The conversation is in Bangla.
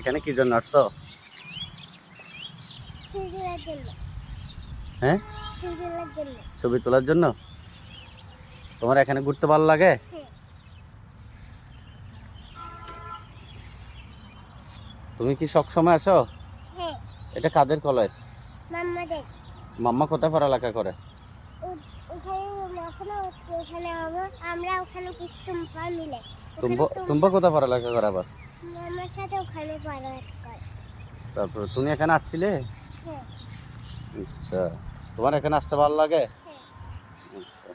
এখানে কি জন্য আসছো? হ্যাঁ, ছবি তোলার জন্য। তোমার এখানে ঘুরতে ভালো লাগে? তুমি কি সব সময় আসো? এটা কাদের কলেজ? মাম্মা কোথায় পড়ালেখা করে? তুমি কোথায় পড়ালেখা করে আবার? তারপর তুমি এখানে আসছিলে? আচ্ছা, তোমার এখানে আসতে ভালো লাগে? আচ্ছা।